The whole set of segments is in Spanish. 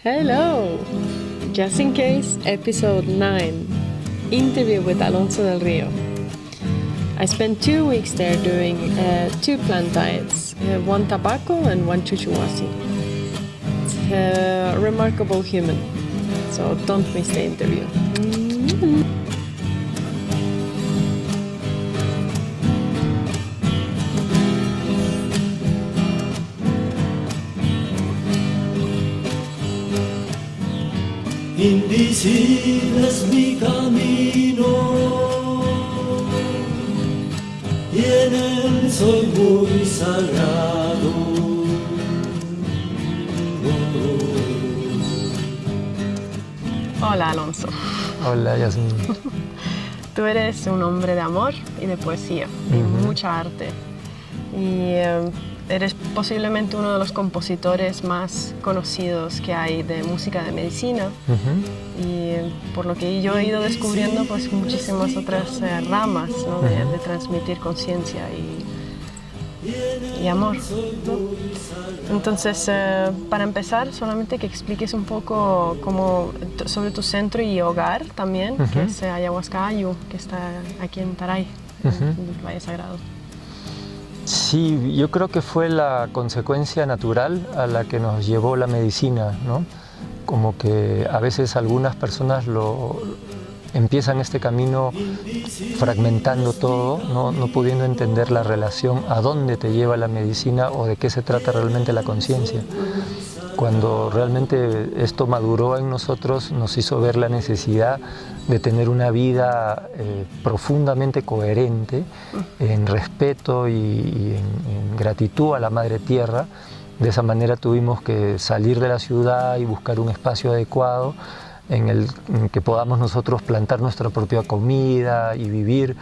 Hello! Just in Case, episode 9, interview with Alonso del Rio. I spent 2 weeks there doing 2 plant diets, one tobacco and one chuchuhuasi. It's a remarkable human, so don't miss the interview. Invisible es mi camino y en él soy muy sagrado. Hola Alonso. Hola Yasmin. Tú eres un hombre de amor y de poesía, y mucha arte. Y eres posiblemente uno de los compositores más conocidos que hay de música de medicina. Y por lo que yo he ido descubriendo, pues muchísimas otras ramas, ¿no? de transmitir conciencia y amor, ¿no? Entonces, para empezar, solamente que expliques un poco sobre tu centro y hogar también, que es Ayahuasca Ayu, que está aquí en Taray, en el Valle Sagrado. Sí, yo creo que fue la consecuencia natural a la que nos llevó la medicina, ¿no? Como que a veces algunas personas empiezan este camino fragmentando todo, no pudiendo entender la relación, a dónde te lleva la medicina o de qué se trata realmente la conciencia. Cuando realmente esto maduró en nosotros, nos hizo ver la necesidad de tener una vida profundamente coherente, en respeto y en gratitud a la Madre Tierra. De esa manera tuvimos que salir de la ciudad y buscar un espacio adecuado en que podamos nosotros plantar nuestra propia comida y vivir,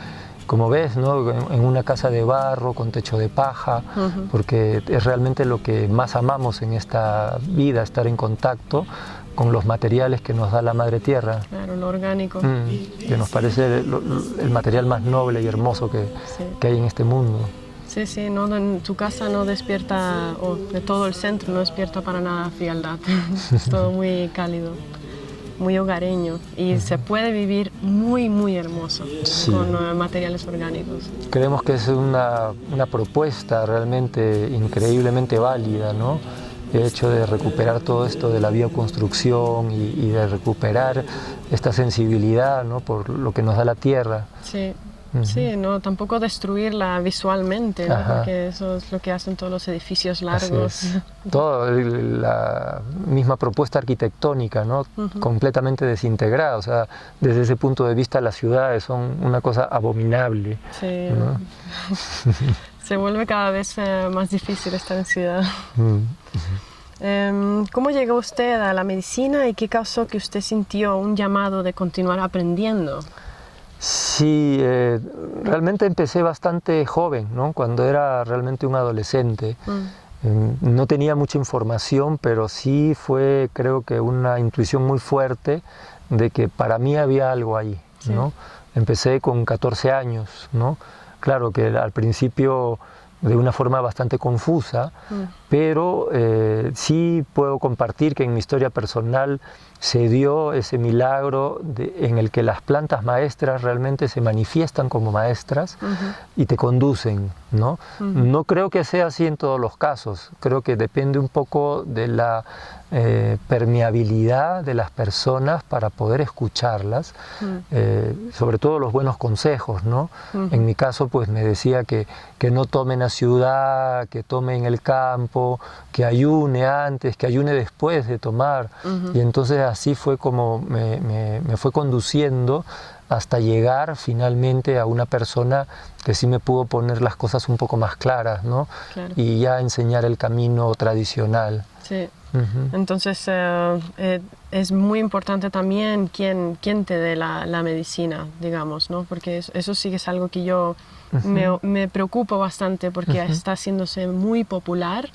como ves, ¿no? En una casa de barro, con techo de paja, porque es realmente lo que más amamos en esta vida, estar en contacto con los materiales que nos da la Madre Tierra. Claro, lo orgánico. Que nos parece el material más noble y hermoso que hay en este mundo. Sí, sí, no, en tu casa no despierta, o de todo el centro no despierta para nada frialdad. Es todo muy cálido, muy hogareño, y se puede vivir muy, muy hermoso con materiales orgánicos. Creemos que es una propuesta realmente increíblemente válida, ¿no? El hecho de recuperar todo esto de la bioconstrucción y de recuperar esta sensibilidad, ¿no? Por lo que nos da la tierra. Sí. Sí, no, tampoco destruirla visualmente, ¿no? Porque eso es lo que hacen todos los edificios largos. Toda la misma propuesta arquitectónica, ¿no? Completamente desintegrada. O sea, desde ese punto de vista las ciudades son una cosa abominable. Sí, ¿no? Se vuelve cada vez más difícil estar en ciudad. ¿Cómo llegó usted a la medicina y qué causó que usted sintió un llamado de continuar aprendiendo? Sí, realmente empecé bastante joven, ¿no? Cuando era realmente un adolescente. No tenía mucha información, pero sí fue, creo que, una intuición muy fuerte de que para mí había algo ahí, ¿no? Empecé con 14 años, ¿no? Claro que al principio de una forma bastante confusa, pero sí puedo compartir que en mi historia personal se dio ese milagro en el que las plantas maestras realmente se manifiestan como maestras y te conducen, ¿no? No creo que sea así en todos los casos, creo que depende un poco de la permeabilidad de las personas para poder escucharlas, sobre todo los buenos consejos, ¿no? En mi caso, pues me decía que no tome en la ciudad, que tome en el campo, que ayune antes, que ayune después de tomar, y entonces así fue como me fue conduciendo hasta llegar finalmente a una persona que sí me pudo poner las cosas un poco más claras, ¿no? Claro. Y ya enseñar el camino tradicional. Sí. Entonces es muy importante también quién te dé la medicina, digamos, ¿no? Porque eso sí que es algo que yo me preocupo bastante, porque está haciéndose muy popular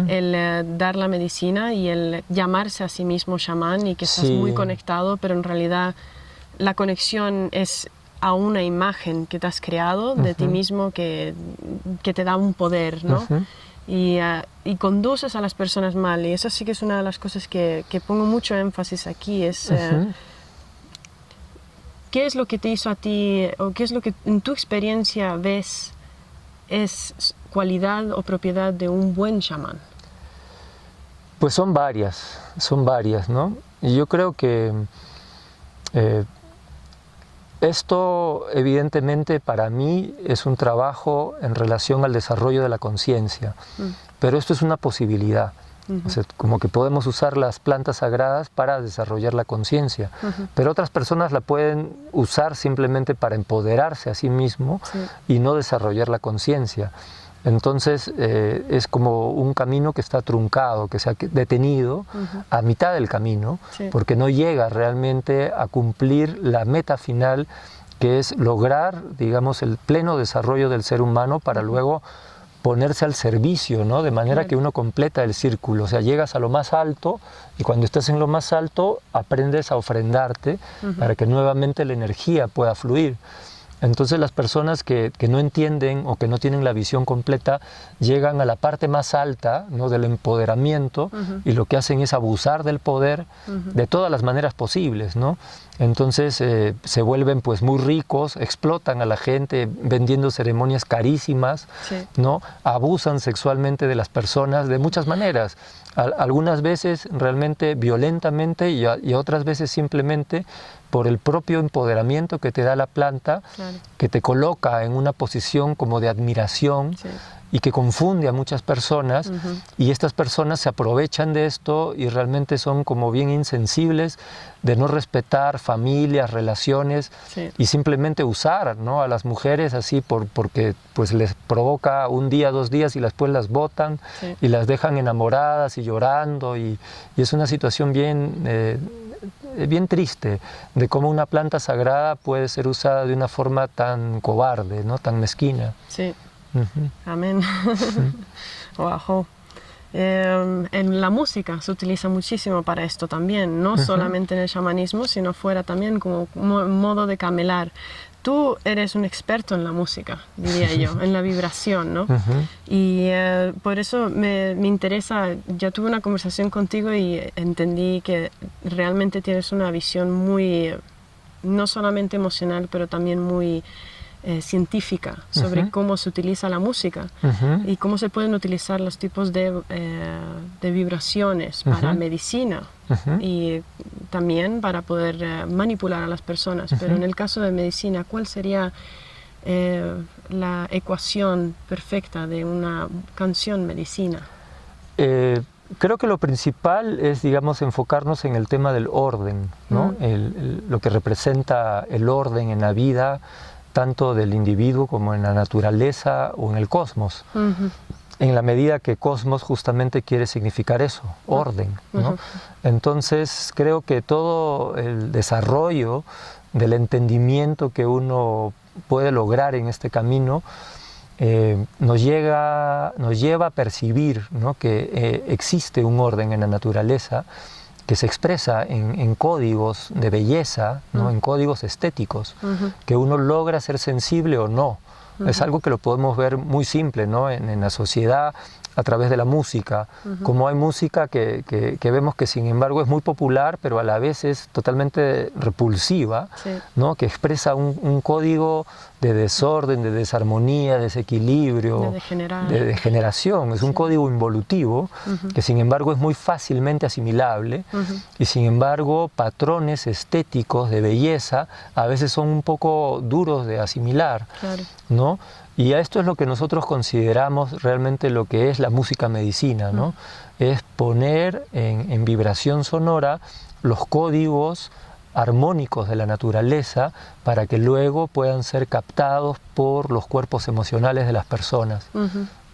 el dar la medicina y el llamarse a sí mismo chamán y que estás muy conectado, pero en realidad la conexión es a una imagen que te has creado de ti mismo que te da un poder, ¿no? y conduces a las personas mal. Y eso sí que es una de las cosas que pongo mucho énfasis aquí, es qué es lo que te hizo a ti, o qué es lo que en tu experiencia ves es cualidad o propiedad de un buen chamán. Pues son varias, ¿no? Y yo creo que esto evidentemente para mí es un trabajo en relación al desarrollo de la conciencia, pero esto es una posibilidad. O sea, como que podemos usar las plantas sagradas para desarrollar la conciencia, pero otras personas la pueden usar simplemente para empoderarse a sí mismo y no desarrollar la conciencia. Entonces es como un camino que está truncado, que se ha detenido a mitad del camino, porque no llega realmente a cumplir la meta final, que es lograr, digamos, el pleno desarrollo del ser humano para luego ponerse al servicio, ¿no? De manera que uno completa el círculo, o sea, llegas a lo más alto y cuando estás en lo más alto aprendes a ofrendarte para que nuevamente la energía pueda fluir. Entonces las personas que no entienden o que no tienen la visión completa llegan a la parte más alta, ¿no? Del empoderamiento y lo que hacen es abusar del poder de todas las maneras posibles, ¿no? Entonces se vuelven pues muy ricos, explotan a la gente vendiendo ceremonias carísimas, ¿no? Abusan sexualmente de las personas de muchas maneras. Algunas veces realmente violentamente y otras veces simplemente por el propio empoderamiento que te da la planta, que te coloca en una posición como de admiración y que confunde a muchas personas, y estas personas se aprovechan de esto y realmente son como bien insensibles de no respetar familias, relaciones y simplemente usar, ¿no? A las mujeres así porque pues les provoca un día, 2 días y después las botan y las dejan enamoradas y llorando y es una situación bien triste de cómo una planta sagrada puede ser usada de una forma tan cobarde, ¿no? Tan mezquina. Sí. Amén. Wow. En la música se utiliza muchísimo para esto también, no solamente en el chamanismo, sino fuera también como modo de camelar. Tú eres un experto en la música, diría yo, en la vibración, ¿no? Y por eso me interesa, ya tuve una conversación contigo y entendí que realmente tienes una visión muy, no solamente emocional, pero también muy científica sobre cómo se utiliza la música y cómo se pueden utilizar los tipos de vibraciones para medicina y también para poder manipular a las personas. Pero en el caso de medicina, ¿cuál sería la ecuación perfecta de una canción medicina? Creo que lo principal es, digamos, enfocarnos en el tema del orden, ¿no? Lo que representa el orden en la vida, tanto del individuo como en la naturaleza o en el cosmos. En la medida que cosmos justamente quiere significar eso, orden, ¿no? Entonces creo que todo el desarrollo del entendimiento que uno puede lograr en este camino nos lleva a percibir, ¿no? Que existe un orden en la naturaleza que se expresa en códigos de belleza, ¿no? En códigos estéticos, que uno logra ser sensible o no. Es algo que lo podemos ver muy simple, ¿no? En la sociedad, a través de la música, como hay música que vemos que sin embargo es muy popular, pero a la vez es totalmente repulsiva, ¿no? Que expresa un código de desorden, de desarmonía, desequilibrio, de degeneración. Es un código involutivo que sin embargo es muy fácilmente asimilable y sin embargo patrones estéticos de belleza a veces son un poco duros de asimilar, ¿no? Y a esto es lo que nosotros consideramos realmente lo que es la música medicina, ¿no? Es poner en vibración sonora los códigos armónicos de la naturaleza para que luego puedan ser captados por los cuerpos emocionales de las personas,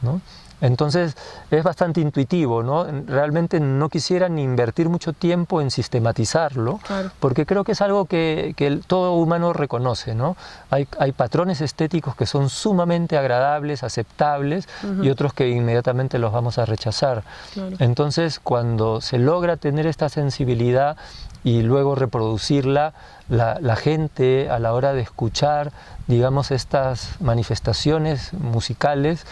¿no? Entonces es bastante intuitivo, ¿no? Realmente no quisiera ni invertir mucho tiempo en sistematizarlo, porque creo que es algo que todo humano reconoce, ¿no? Hay patrones estéticos que son sumamente agradables, aceptables, y otros que inmediatamente los vamos a rechazar. Entonces cuando se logra tener esta sensibilidad y luego reproducirla, la gente a la hora de escuchar, digamos, estas manifestaciones musicales,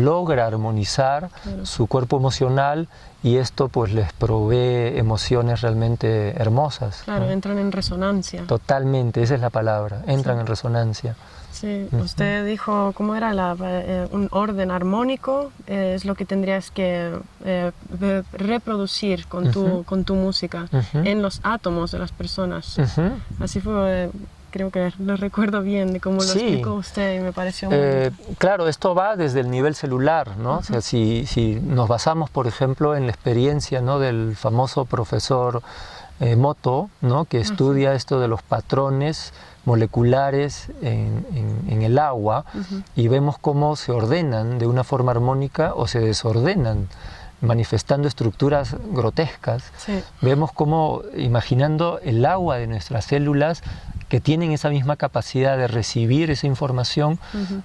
logra armonizar su cuerpo emocional y esto pues les provee emociones realmente hermosas. Claro, ¿no? entran en resonancia. Totalmente, esa es la palabra, entran en resonancia. Sí, usted dijo, ¿cómo era? Un orden armónico es lo que tendrías que reproducir con tu música en los átomos de las personas. Así fue, creo que lo recuerdo bien de cómo lo explicó usted y me pareció muy... Claro, esto va desde el nivel celular, ¿no? O sea, si nos basamos, por ejemplo, en la experiencia, ¿no?, del famoso profesor Moto, ¿no?, que estudia esto de los patrones moleculares en el agua y vemos cómo se ordenan de una forma armónica o se desordenan, manifestando estructuras grotescas. Sí. Vemos cómo, imaginando el agua de nuestras células que tienen esa misma capacidad de recibir esa información,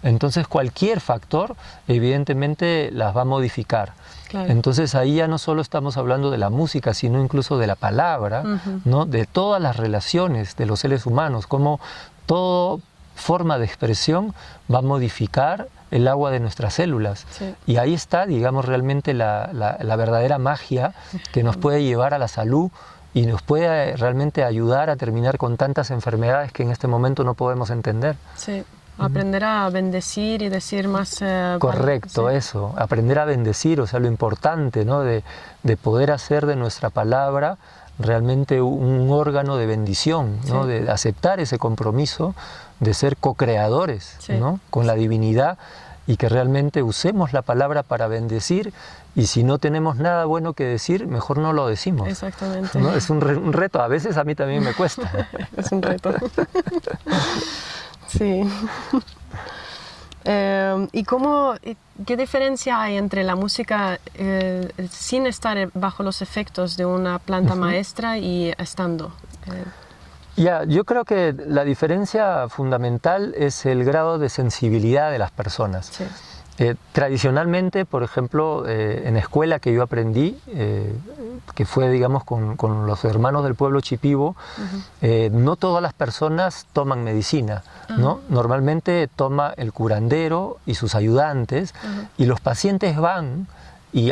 entonces cualquier factor evidentemente las va a modificar. Claro. Entonces ahí ya no solo estamos hablando de la música, sino incluso de la palabra, ¿no?, de todas las relaciones de los seres humanos, cómo toda forma de expresión va a modificar el agua de nuestras células. Sí. Y ahí está, digamos, realmente la verdadera magia que nos puede llevar a la salud y nos puede realmente ayudar a terminar con tantas enfermedades que en este momento no podemos entender. Sí. Aprender a bendecir y decir más... Correcto, sí. eso, aprender a bendecir, o sea, lo importante, ¿no?, de poder hacer de nuestra palabra realmente un órgano de bendición, ¿no?, Sí. de aceptar ese compromiso de ser co-creadores, Sí. ¿no?, con la divinidad, y que realmente usemos la palabra para bendecir, y si no tenemos nada bueno que decir, mejor no lo decimos. Exactamente. ¿No? Es un reto, a veces a mí también me cuesta. Es un reto. Sí. ¿Qué diferencia hay entre la música sin estar bajo los efectos de una planta maestra y estando? Yo creo que la diferencia fundamental es el grado de sensibilidad de las personas. Sí. Tradicionalmente, por ejemplo, en la escuela que yo aprendí, que fue, digamos, con los hermanos del pueblo Shipibo, no todas las personas toman medicina, ¿no? Normalmente toma el curandero y sus ayudantes, y los pacientes van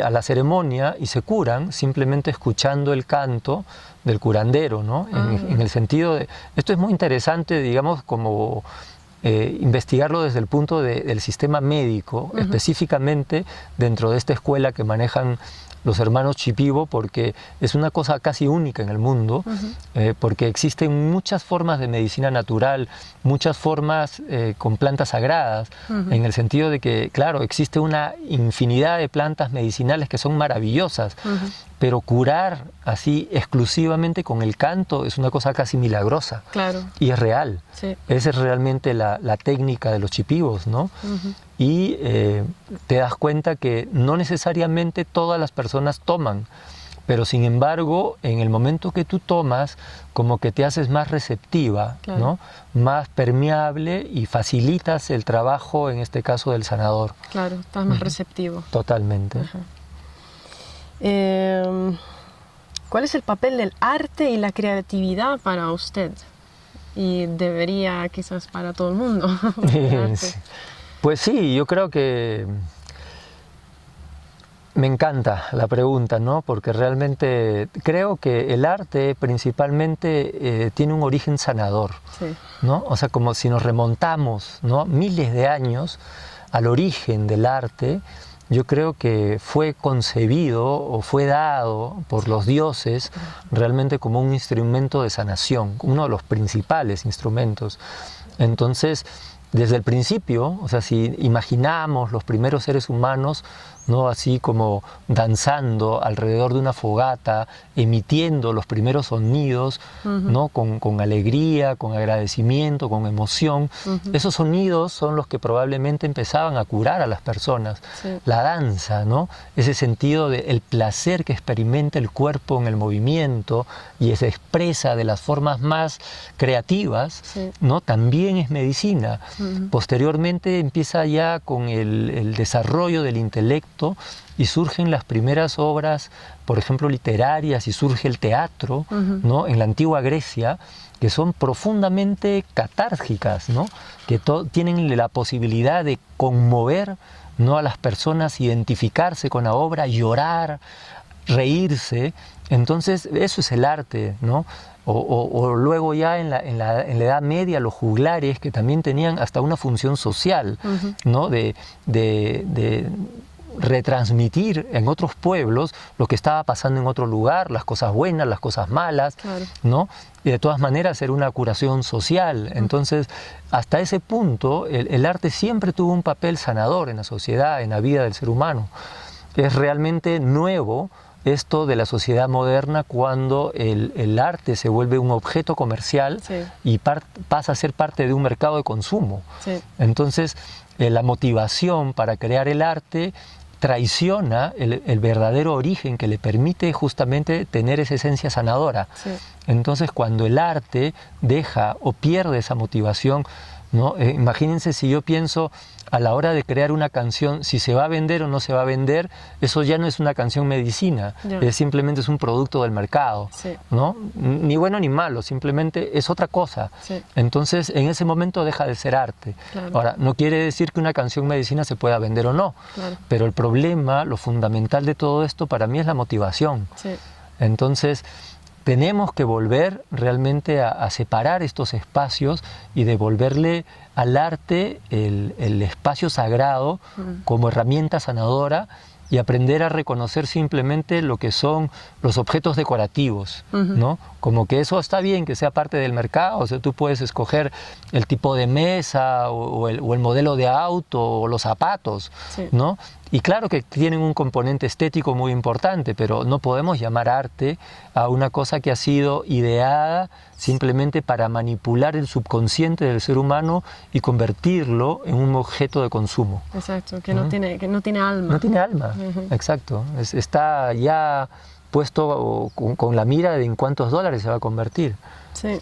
a la ceremonia y se curan simplemente escuchando el canto del curandero, ¿no? En el sentido de... Esto es muy interesante, digamos, como... investigarlo desde el punto del sistema médico, específicamente dentro de esta escuela que manejan los hermanos Shipibo, porque es una cosa casi única en el mundo, porque existen muchas formas de medicina natural, muchas formas con plantas sagradas, en el sentido de que, claro, existe una infinidad de plantas medicinales que son maravillosas, pero curar así exclusivamente con el canto es una cosa casi milagrosa. Claro. Y es real. Sí. Esa es realmente la técnica de los Shipibos, ¿no? Y te das cuenta que no necesariamente todas las personas toman, pero sin embargo, en el momento que tú tomas, como que te haces más receptiva, Claro. ¿no?, más permeable, y facilitas el trabajo, en este caso, del sanador. Claro, estás más receptivo. Totalmente. ¿Cuál es el papel del arte y la creatividad para usted? Y debería quizás para todo el mundo. El arte. Pues sí, yo creo que me encanta la pregunta, ¿no? Porque realmente creo que el arte principalmente tiene un origen sanador, Sí. ¿no? O sea, como si nos remontamos, ¿no?, miles de años al origen del arte, yo creo que fue concebido o fue dado por los dioses realmente como un instrumento de sanación, uno de los principales instrumentos. Entonces, desde el principio, o sea, si imaginamos los primeros seres humanos, ¿no?, así como danzando alrededor de una fogata, emitiendo los primeros sonidos, ¿no?, con alegría, con agradecimiento, con emoción, esos sonidos son los que probablemente empezaban a curar a las personas. Sí. La danza, ¿no?, ese sentido del placer que experimenta el cuerpo en el movimiento y se expresa de las formas más creativas, Sí. ¿no?, también es medicina. Posteriormente empieza ya con el desarrollo del intelecto esto y surgen las primeras obras, por ejemplo, literarias, y surge el teatro, ¿no? En la antigua Grecia, que son profundamente catárgicas, ¿no? Que tienen la posibilidad de conmover, ¿no? A las personas, identificarse con la obra, llorar, reírse. Entonces eso es el arte, ¿no? O luego ya en la Edad Media los juglares, que también tenían hasta una función social, ¿no? de retransmitir en otros pueblos lo que estaba pasando en otro lugar, las cosas buenas, las cosas malas, claro, ¿no? Y de todas maneras era una curación social. Entonces, hasta ese punto, el arte siempre tuvo un papel sanador en la sociedad, en la vida del ser humano. Es realmente nuevo esto de la sociedad moderna cuando el arte se vuelve un objeto comercial, sí, y pasa a ser parte de un mercado de consumo. Sí. Entonces, la motivación para crear el arte traiciona el verdadero origen que le permite justamente tener esa esencia sanadora. Sí. Entonces, cuando el arte deja o pierde esa motivación, ¿no? Imagínense, si yo pienso a la hora de crear una canción, si se va a vender o no se va a vender, eso ya no es una canción medicina, simplemente es un producto del mercado, sí, ¿no? Ni bueno ni malo, simplemente es otra cosa. Sí. Entonces, en ese momento deja de ser arte. Claro. Ahora, no quiere decir que una canción medicina se pueda vender o no, claro, pero el problema, lo fundamental de todo esto para mí es la motivación. Sí. Entonces, tenemos que volver realmente a separar estos espacios y devolverle al arte el espacio sagrado como herramienta sanadora, y aprender a reconocer simplemente lo que son los objetos decorativos, ¿no? Como que eso está bien que sea parte del mercado, o sea, tú puedes escoger el tipo de mesa o el modelo de auto o los zapatos, sí, ¿no? Y claro que tienen un componente estético muy importante, pero no podemos llamar arte a una cosa que ha sido ideada simplemente para manipular el subconsciente del ser humano y convertirlo en un objeto de consumo. Exacto, que no tiene alma. No tiene alma, exacto. Está ya puesto con la mira de en cuántos dólares se va a convertir. Sí.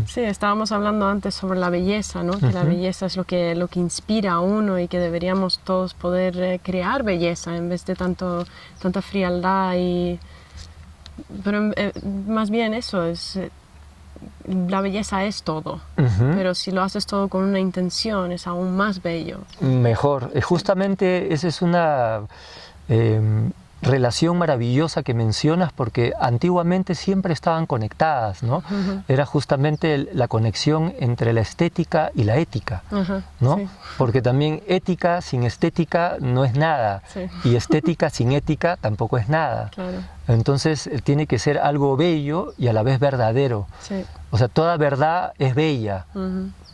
Sí, estábamos hablando antes sobre la belleza, ¿no? Que la belleza es lo que inspira a uno, y que deberíamos todos poder crear belleza en vez de tanta frialdad. Pero más bien eso es... La belleza es todo, pero si lo haces todo con una intención es aún más bello. Mejor. Justamente esa es una relación maravillosa que mencionas, porque antiguamente siempre estaban conectadas, ¿no? Era justamente la conexión entre la estética y la ética, ¿no? Sí. Porque también ética sin estética no es nada, sí, y estética sin ética tampoco es nada. Claro. Entonces tiene que ser algo bello y a la vez verdadero. Sí. O sea, toda verdad es bella,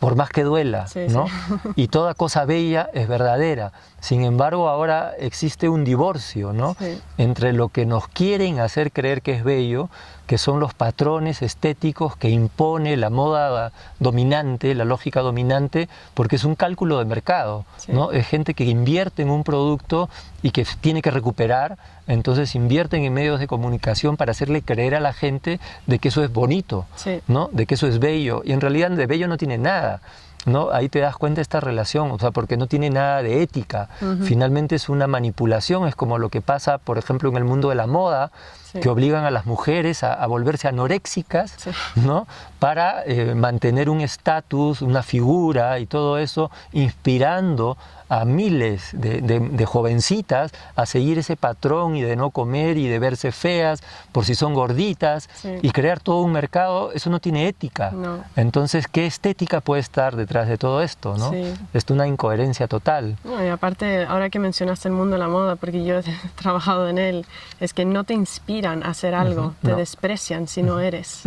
por más que duela, sí, ¿no? Sí. Y toda cosa bella es verdadera. Sin embargo, ahora existe un divorcio, ¿no? Sí. Entre lo que nos quieren hacer creer que es bello, que son los patrones estéticos que impone la moda dominante, la lógica dominante, porque es un cálculo de mercado, sí, ¿no? Es gente que invierte en un producto y que tiene que recuperar, entonces invierten en medios de comunicación para hacerle creer a la gente de que eso es bonito, sí, ¿no? De que eso es bello, y en realidad de bello no tiene nada, ¿no? Ahí te das cuenta de esta relación, o sea, porque no tiene nada de ética. Finalmente es una manipulación, es como lo que pasa, por ejemplo, en el mundo de la moda, sí, que obligan a las mujeres a volverse anoréxicas, sí, ¿no? Para mantener un estatus, una figura y todo eso, inspirando a miles de jovencitas a seguir ese patrón y de no comer y de verse feas por si son gorditas, sí, y crear todo un mercado. Eso no tiene ética. No. Entonces, ¿qué estética puede estar detrás de todo esto, ¿no? Sí. Es una incoherencia total. No, y aparte, ahora que mencionaste el mundo de la moda, porque yo he trabajado en él, es que no te inspiran a hacer algo, te desprecian si no eres.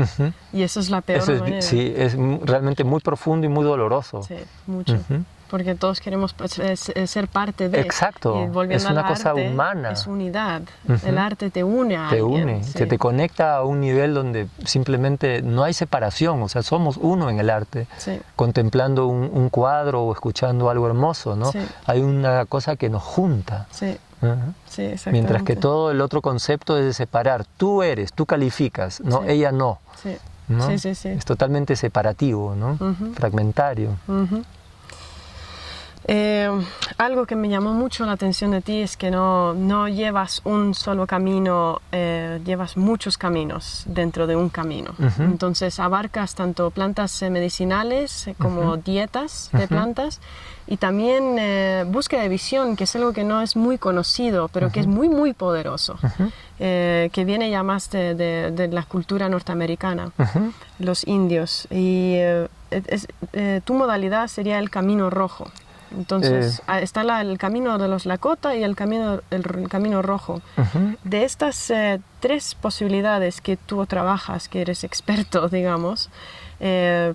Y eso es la peor manera. Sí, es realmente muy profundo y muy doloroso. Sí, mucho. Porque todos queremos ser parte de. Exacto, es una cosa arte, humana. Es unidad. El arte te une a alguien. Te une, sí, se te conecta a un nivel donde simplemente no hay separación, o sea, somos uno en el arte, sí, contemplando un cuadro o escuchando algo hermoso, ¿no? Sí. Hay una cosa que nos junta. Sí. Sí, exactamente. Mientras que todo el otro concepto es de separar. Tú eres, tú calificas, ¿no? Sí. Ella no. Sí. ¿No? Sí. Es totalmente separativo, ¿no? Fragmentario. Algo que me llamó mucho la atención de ti es que no llevas un solo camino, llevas muchos caminos dentro de un camino. Entonces abarcas tanto plantas medicinales como dietas de plantas y también búsqueda de visión, que es algo que no es muy conocido, pero que es muy, muy poderoso, que viene ya más de la cultura norteamericana, los indios. Y tu modalidad sería el camino rojo. Entonces está el camino de los Lakota y el camino rojo. De estas tres posibilidades que tú trabajas, que eres experto, digamos,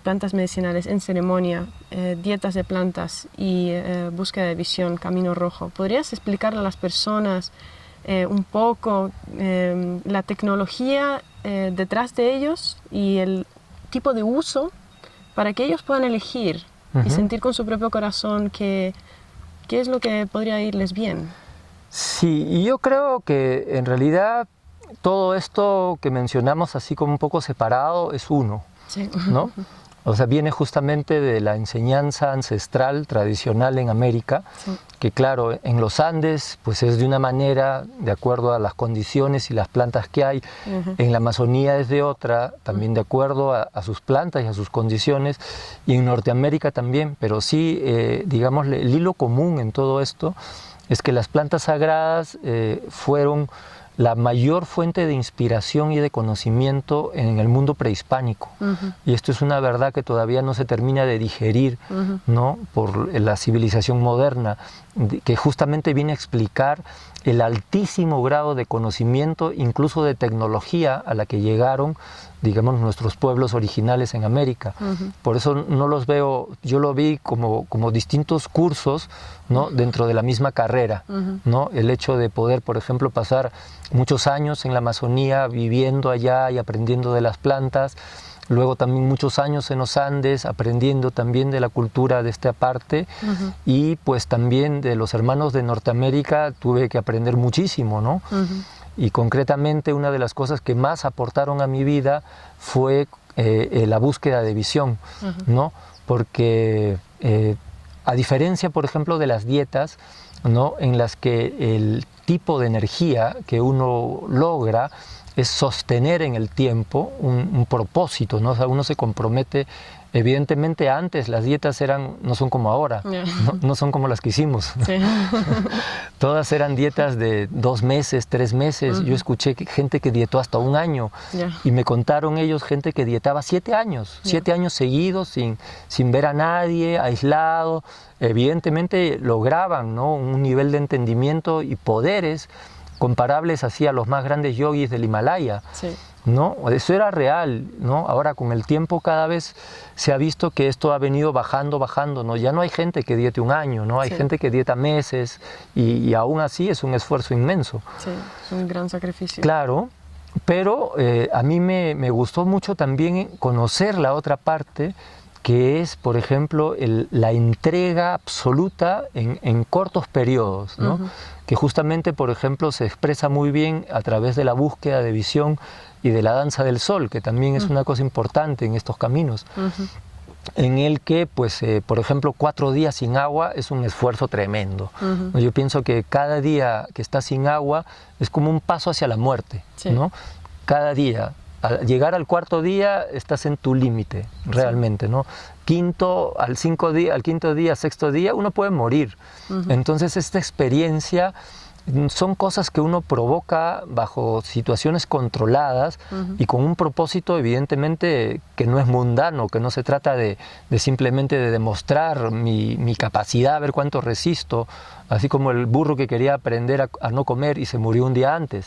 plantas medicinales en ceremonia, dietas de plantas y búsqueda de visión, camino rojo, ¿podrías explicarle a las personas un poco la tecnología detrás de ellos y el tipo de uso para que ellos puedan elegir y sentir con su propio corazón qué es lo que podría irles bien? Sí, y yo creo que en realidad todo esto que mencionamos así como un poco separado es uno, Sí. ¿no? O sea, viene justamente de la enseñanza ancestral, tradicional en América, Sí. que claro, en los Andes pues es de una manera, de acuerdo a las condiciones y las plantas que hay, en la Amazonía es de otra, también de acuerdo a sus plantas y a sus condiciones, y en Norteamérica también, pero sí, digamos, el hilo común en todo esto es que las plantas sagradas fueron la mayor fuente de inspiración y de conocimiento en el mundo prehispánico. Y esto es una verdad que todavía no se termina de digerir, ¿no? Por la civilización moderna, que justamente viene a explicar el altísimo grado de conocimiento, incluso de tecnología, a la que llegaron, digamos, nuestros pueblos originales en América. Por eso no los veo, yo lo vi como distintos cursos, ¿no? Dentro de la misma carrera, ¿no? El hecho de poder, por ejemplo, pasar muchos años en la Amazonía viviendo allá y aprendiendo de las plantas, luego también muchos años en los Andes aprendiendo también de la cultura de esta parte, y pues también de los hermanos de Norteamérica tuve que aprender muchísimo, ¿no? Y concretamente una de las cosas que más aportaron a mi vida fue la búsqueda de visión, ¿no? Porque a diferencia, por ejemplo, de las dietas, ¿no? En las que el tipo de energía que uno logra es sostener en el tiempo un propósito, ¿no? O sea, uno se compromete. Evidentemente antes las dietas no son como ahora, no son como las que hicimos. Sí. Todas eran dietas de 2 meses, 3 meses. Yo escuché gente que dietó hasta 1 año y me contaron ellos gente que dietaba 7 años, 7 años seguidos sin ver a nadie, aislado. Evidentemente lograban, ¿no? Un nivel de entendimiento y poderes comparables así a los más grandes yogis del Himalaya. Sí. ¿No? Eso era real, ¿no? Ahora con el tiempo cada vez se ha visto que esto ha venido bajando, ¿no? Ya no hay gente que diete 1 año, ¿no? Hay gente que dieta meses y aún así es un esfuerzo inmenso. Sí, es un gran sacrificio. Claro, pero a mí me gustó mucho también conocer la otra parte, que es, por ejemplo, la entrega absoluta en cortos periodos, ¿no? Que justamente, por ejemplo, se expresa muy bien a través de la búsqueda de visión y de la danza del sol, que también es una cosa importante en estos caminos, en el que, pues, por ejemplo, 4 días sin agua es un esfuerzo tremendo. Yo pienso que cada día que estás sin agua es como un paso hacia la muerte, ¿no? Cada día. Al llegar al 4.º día estás en tu límite, realmente, ¿no? Al 5 día, al 5.º día, 6.º día, uno puede morir. Entonces esta experiencia son cosas que uno provoca bajo situaciones controladas y con un propósito evidentemente que no es mundano, que no se trata de simplemente de demostrar mi capacidad, a ver cuánto resisto, así como el burro que quería aprender a no comer y se murió un día antes,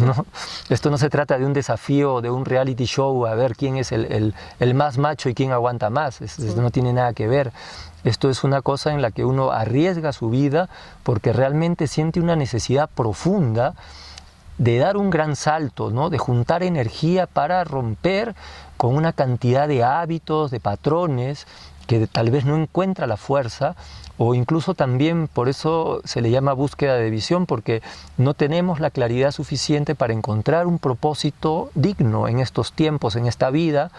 ¿no? Esto no se trata de un desafío, de un reality show, a ver quién es el más macho y quién aguanta más. Esto no tiene nada que ver. Esto es una cosa en la que uno arriesga su vida porque realmente siente una necesidad profunda de dar un gran salto, ¿no? De juntar energía para romper con una cantidad de hábitos, de patrones que tal vez no encuentra la fuerza, o incluso también por eso se le llama búsqueda de visión, porque no tenemos la claridad suficiente para encontrar un propósito digno en estos tiempos, en esta vida,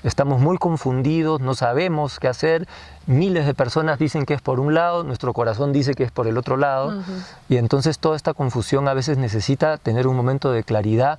estamos muy confundidos, no sabemos qué hacer, miles de personas dicen que es por un lado, nuestro corazón dice que es por el otro lado, y entonces toda esta confusión a veces necesita tener un momento de claridad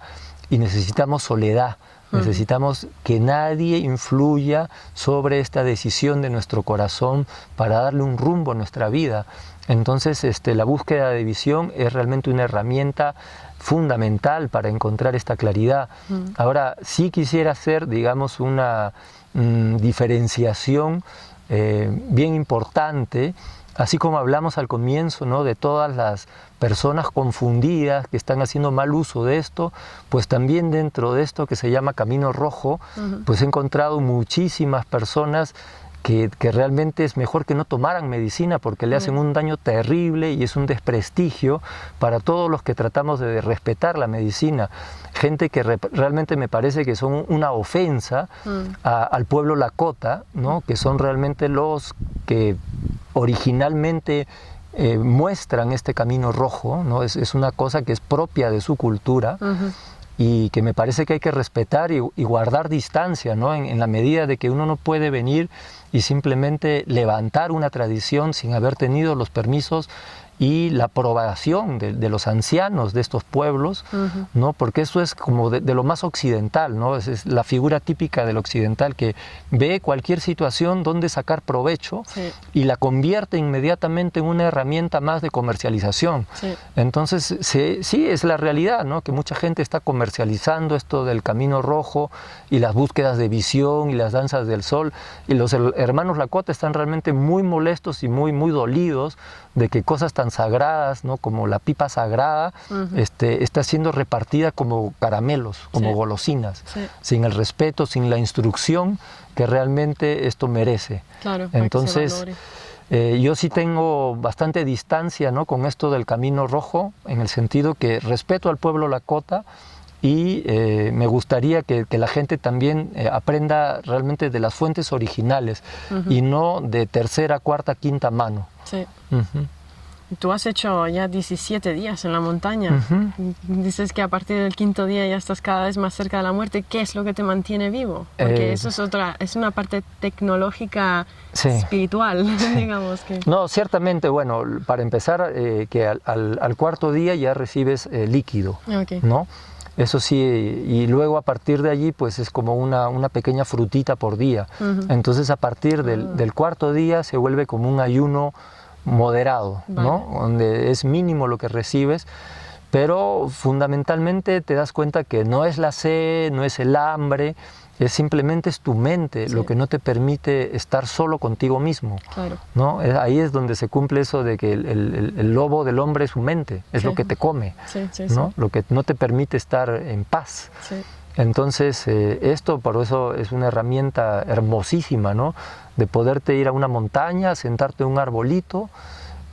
y necesitamos soledad. Necesitamos que nadie influya sobre esta decisión de nuestro corazón para darle un rumbo a nuestra vida. Entonces, la búsqueda de visión es realmente una herramienta fundamental para encontrar esta claridad. Ahora, sí quisiera hacer, digamos, una diferenciación bien importante, así como hablamos al comienzo, ¿no?, de todas las personas confundidas que están haciendo mal uso de esto, pues también dentro de esto que se llama Camino Rojo, pues he encontrado muchísimas personas que realmente es mejor que no tomaran medicina porque le hacen un daño terrible y es un desprestigio para todos los que tratamos de respetar la medicina. Gente que realmente me parece que son una ofensa al pueblo Lakota, ¿no?, que son realmente los que originalmente muestran este camino rojo, ¿no? Es una cosa que es propia de su cultura. Y que me parece que hay que respetar y guardar distancia, ¿no?, en la medida de que uno no puede venir y simplemente levantar una tradición sin haber tenido los permisos y la aprobación de los ancianos de estos pueblos, ¿no?, porque eso es como de lo más occidental, ¿no? Es la figura típica del occidental que ve cualquier situación donde sacar provecho y la convierte inmediatamente en una herramienta más de comercialización. Entonces, sí, es la realidad, ¿no?, que mucha gente está comercializando esto del Camino Rojo y las búsquedas de visión y las danzas del sol, y los hermanos Lakota están realmente muy molestos y muy dolidos de que cosas tan sagradas, ¿no?, como la pipa sagrada, está siendo repartida como caramelos, como golosinas, sin el respeto, sin la instrucción que realmente esto merece. Claro, entonces, yo sí tengo bastante distancia, ¿no?, con esto del Camino Rojo, en el sentido que respeto al pueblo Lakota y me gustaría que la gente también aprenda realmente de las fuentes originales y no de tercera, cuarta, quinta mano. Sí. Tú has hecho ya 17 días en la montaña. Dices que a partir del 5.º día ya estás cada vez más cerca de la muerte. ¿Qué es lo que te mantiene vivo? Porque eso es una parte tecnológica, espiritual, digamos. Que... No, ciertamente, bueno, para empezar, que al 4.º día ya recibes líquido, ¿no? Eso sí, y luego a partir de allí pues es como una pequeña frutita por día. Entonces a partir del 4.º día se vuelve como un ayuno moderado, ¿no?, donde es mínimo lo que recibes, pero fundamentalmente te das cuenta que no es la sed, no es el hambre, es simplemente es tu mente lo que no te permite estar solo contigo mismo, ¿no? Ahí es donde se cumple eso de que el lobo del hombre es su mente, es lo que te come, ¿no? Lo que no te permite estar en paz. Entonces, esto por eso es una herramienta hermosísima, ¿no?, de poderte ir a una montaña, sentarte en un arbolito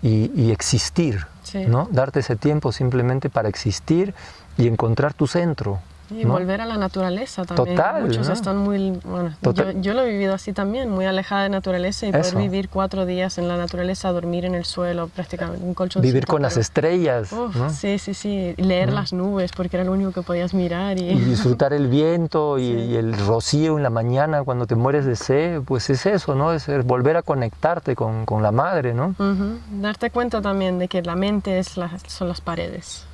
y existir, ¿no? Darte ese tiempo simplemente para existir y encontrar tu centro. Y volver a la naturaleza también. Total, muchos ¿no? están muy... Bueno, yo lo he vivido así también, muy alejada de naturaleza y poder vivir 4 días en la naturaleza, dormir en el suelo prácticamente, un colchoncito. Vivir con las estrellas. ¿No? Sí, leer las nubes porque era lo único que podías mirar. Y disfrutar el viento y el rocío en la mañana cuando te mueres de sed, pues es eso, ¿no? Es volver a conectarte con la madre, ¿no? Darte cuenta también de que la mente son las paredes.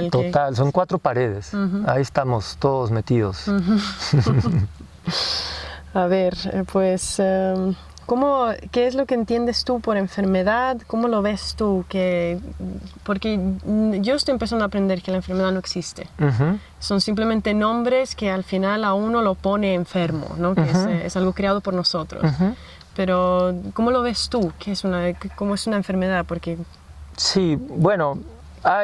Total, son 4 paredes. Ahí estamos todos metidos. A ver, pues, ¿qué es lo que entiendes tú por enfermedad? ¿Cómo lo ves tú? Porque yo estoy empezando a aprender que la enfermedad no existe. Son simplemente nombres que al final a uno lo pone enfermo, ¿no? Que es algo creado por nosotros. Pero, ¿cómo lo ves tú? ¿Cómo es una enfermedad? Porque... Sí, bueno...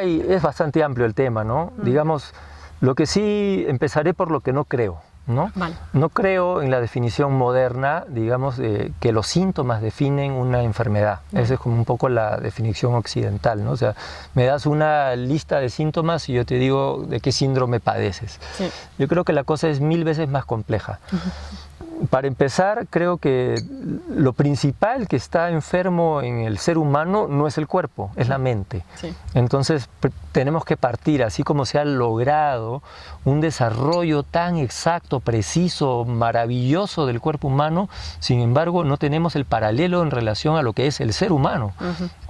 es bastante amplio el tema, ¿no? Digamos, lo que sí empezaré por lo que no creo, ¿no? No creo en la definición moderna, digamos, que los síntomas definen una enfermedad. Esa es como un poco la definición occidental, ¿no? O sea, me das una lista de síntomas y yo te digo de qué síndrome padeces. Yo creo que la cosa es 1000 veces más compleja. Para empezar, creo que lo principal que está enfermo en el ser humano no es el cuerpo, es la mente. Sí. Entonces tenemos que partir, así como se ha logrado un desarrollo tan exacto, preciso, maravilloso del cuerpo humano, sin embargo no tenemos el paralelo en relación a lo que es el ser humano,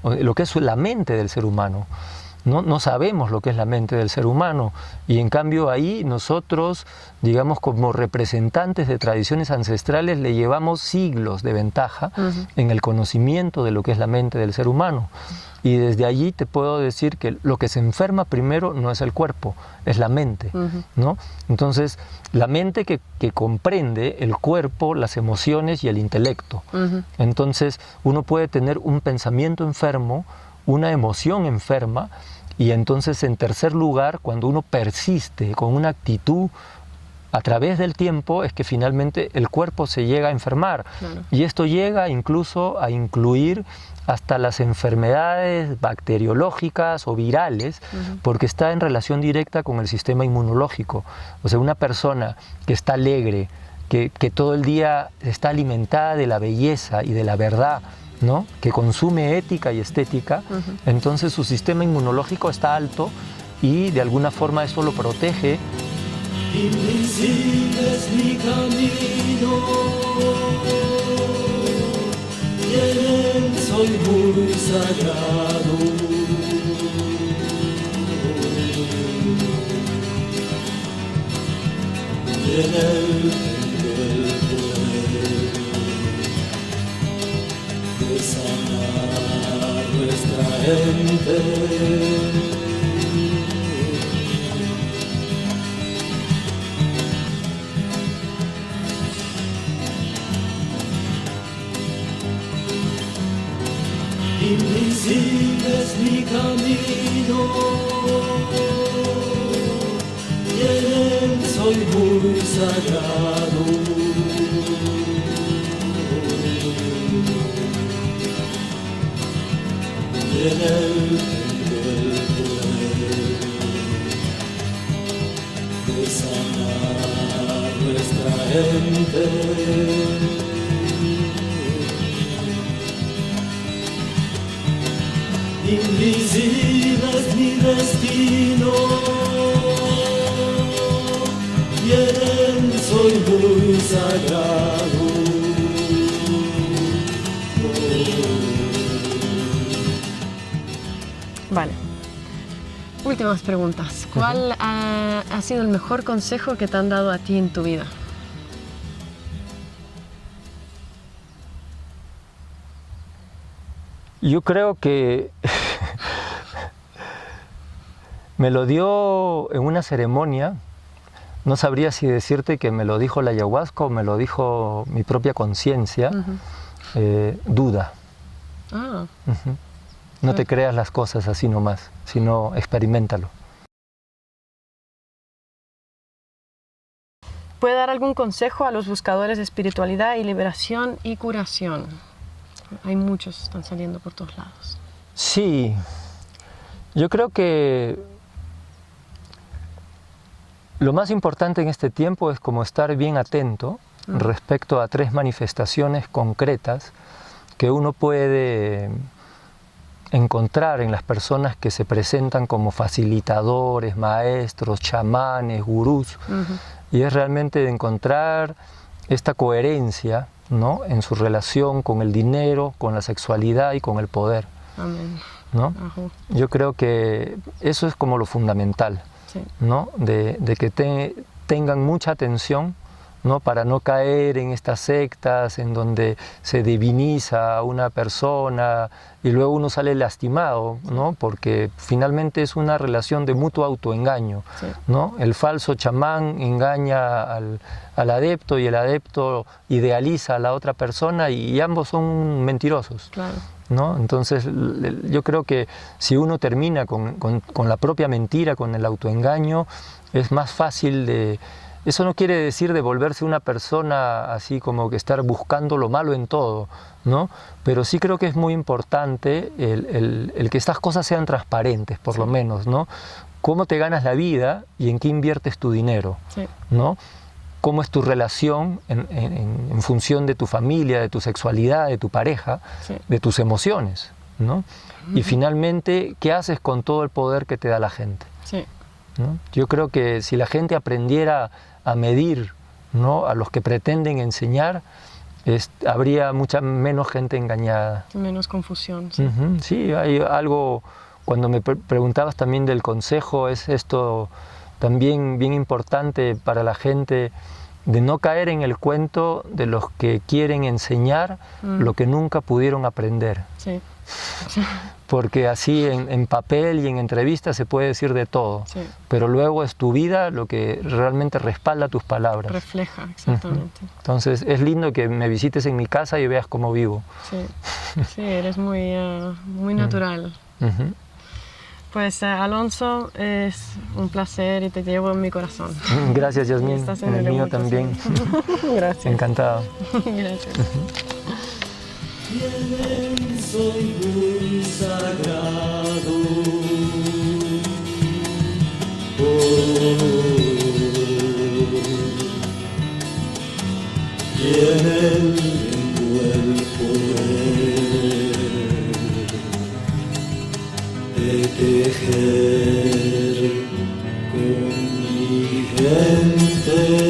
lo que es la mente del ser humano. No sabemos lo que es la mente del ser humano, y en cambio ahí nosotros, digamos, como representantes de tradiciones ancestrales, le llevamos siglos de ventaja en el conocimiento de lo que es la mente del ser humano. Y desde allí te puedo decir que lo que se enferma primero no es el cuerpo, es la mente, ¿no? Entonces, la mente que comprende el cuerpo, las emociones y el intelecto. Entonces, uno puede tener un pensamiento enfermo, una emoción enferma, y entonces, en tercer lugar, cuando uno persiste con una actitud a través del tiempo, es que finalmente el cuerpo se llega a enfermar. Claro. Y esto llega incluso a incluir hasta las enfermedades bacteriológicas o virales, porque está en relación directa con el sistema inmunológico. O sea, una persona que está alegre, que todo el día está alimentada de la belleza y de la verdad, ¿no? Que consume ética y estética, entonces su sistema inmunológico está alto y de alguna forma eso lo protege. Invisible es mi camino, y en él soy muy sagrado. Y en él de sanar nuestra gente. Invisible es mi camino, y en él soy muy sagrado. En él tengo el poder de sanar nuestra gente. Invisible es mi destino, y en él soy muy sagrado. Vale. Últimas preguntas. ¿Cuál ha sido el mejor consejo que te han dado a ti en tu vida? Yo creo que me lo dio en una ceremonia. No sabría si decirte que me lo dijo la ayahuasca o me lo dijo mi propia conciencia. Duda. Ah. No te creas las cosas así nomás, sino experiméntalo. ¿Puede dar algún consejo a los buscadores de espiritualidad y liberación y curación? Hay muchos, están saliendo por todos lados. Sí, yo creo que lo más importante en este tiempo es como estar bien atento respecto a 3 manifestaciones concretas que uno puede encontrar en las personas que se presentan como facilitadores, maestros, chamanes, gurús, y es realmente encontrar esta coherencia, ¿no?, en su relación con el dinero, con la sexualidad y con el poder. Amén. ¿No? Yo creo que eso es como lo fundamental, sí, ¿no?, de que tengan mucha atención, ¿no?, para no caer en estas sectas en donde se diviniza a una persona y luego uno sale lastimado, ¿no?, porque finalmente es una relación de mutuo autoengaño, sí, ¿no? El falso chamán engaña al adepto y el adepto idealiza a la otra persona y ambos son mentirosos. Claro. ¿No? Entonces yo creo que si uno termina con la propia mentira, con el autoengaño, es más fácil de... Eso no quiere decir de volverse una persona así como que estar buscando lo malo en todo, ¿no? Pero sí creo que es muy importante el que estas cosas sean transparentes, por lo menos, ¿no? ¿Cómo te ganas la vida y en qué inviertes tu dinero? Sí. ¿No? cómo es tu relación en función de tu familia, de tu sexualidad, de tu pareja, Sí. de tus emociones, ¿no? Y finalmente, ¿qué haces con todo el poder que te da la gente? Sí. ¿No? Yo creo que si la gente aprendiera a medir, ¿no?, a los que pretenden enseñar, habría mucha menos gente engañada. Menos confusión. Sí. Ujú, sí, hay algo, cuando me preguntabas también del consejo, es esto también bien importante para la gente, de no caer en el cuento de los que quieren enseñar lo que nunca pudieron aprender. Sí. Porque así en papel y en entrevistas se puede decir de todo, Sí. pero luego es tu vida lo que realmente respalda tus palabras. Refleja, exactamente. Entonces es lindo que me visites en mi casa y veas cómo vivo. Sí, sí, eres muy natural. Ujú. Pues Alonso, es un placer y te llevo en mi corazón. Gracias, Yasmín, Estás en el el mío mucho, también. sí. Gracias. Encantado. Gracias. Bien, soy muy sagrado. Y en él tengo el poder de tejer con mi gente.